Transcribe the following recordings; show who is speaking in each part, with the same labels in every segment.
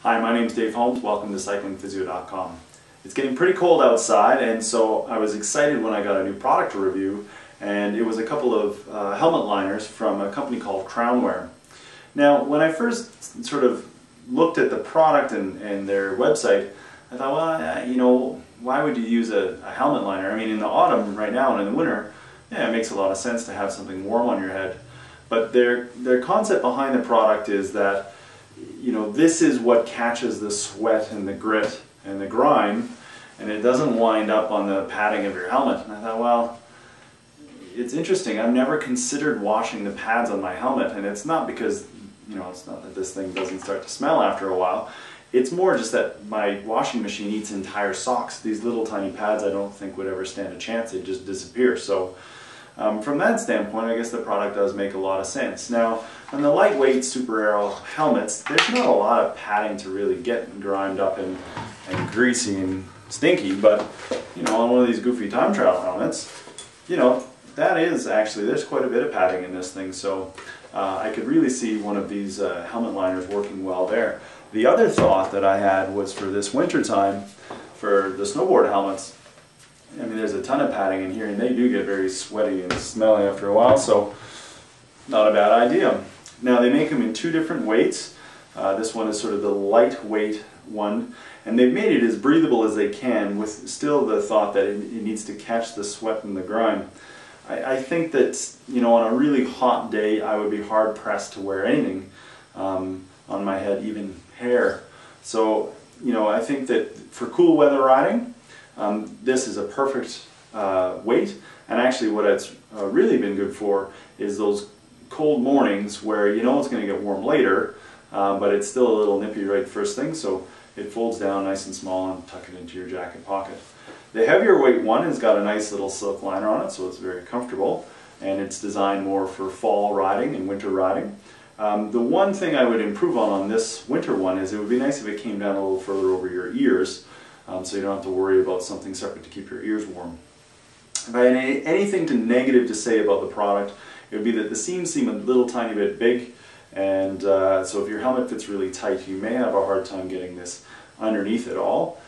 Speaker 1: Hi, my name is Dave Holmes. Welcome to CyclingPhysio.com. It's getting pretty cold outside, and so I was excited when I got a new product to review, and it was a couple of helmet liners from a company called Crownwear. Now, when I first sort of looked at the product and their website, I thought, well, why would you use a helmet liner? I mean, in the autumn right now and in the winter, yeah, it makes a lot of sense to have something warm on your head. But their concept behind the product is that, this is what catches the sweat and the grit and the grime, and it doesn't wind up on the padding of your helmet. And I thought, well, it's interesting. I've never considered washing the pads on my helmet, and it's not because, it's not that this thing doesn't start to smell after a while. It's more just that my washing machine eats entire socks. These little tiny pads I don't think would ever stand a chance. They just disappear. So from that standpoint, I guess the product does make a lot of sense. Now, on the lightweight Super Aero helmets, there's not a lot of padding to really get grimed up and greasy and stinky, but on one of these goofy time trial helmets, that is actually, there's quite a bit of padding in this thing, so I could really see one of these helmet liners working well there. The other thought that I had was for this winter time, for the snowboard helmets, I mean, there's a ton of padding in here, and they do get very sweaty and smelly after a while, so not a bad idea. Now, they make them in two different weights. This one is sort of the lightweight one, and they've made it as breathable as they can, with still the thought that it needs to catch the sweat and the grime. I think that, on a really hot day, I would be hard-pressed to wear anything on my head, even hair. So, I think that for cool weather riding, this is a perfect weight, and actually what it's really been good for is those cold mornings where it's going to get warm later, but it's still a little nippy right first thing, so it folds down nice and small and tuck it into your jacket pocket. The heavier weight one has got a nice little silk liner on it, so it's very comfortable, and it's designed more for fall riding and winter riding. The one thing I would improve on this winter one is it would be nice if it came down a little further over your ears, so you don't have to worry about something separate to keep your ears warm. If I had anything negative to say about the product, it would be that the seams seem a little tiny bit big, and so if your helmet fits really tight, you may have a hard time getting this underneath it all.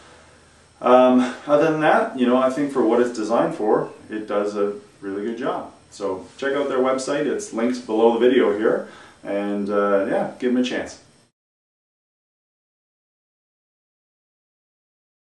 Speaker 1: Other than that, I think for what it's designed for, it does a really good job. So check out their website. It's linked below the video here, and yeah, give them a chance.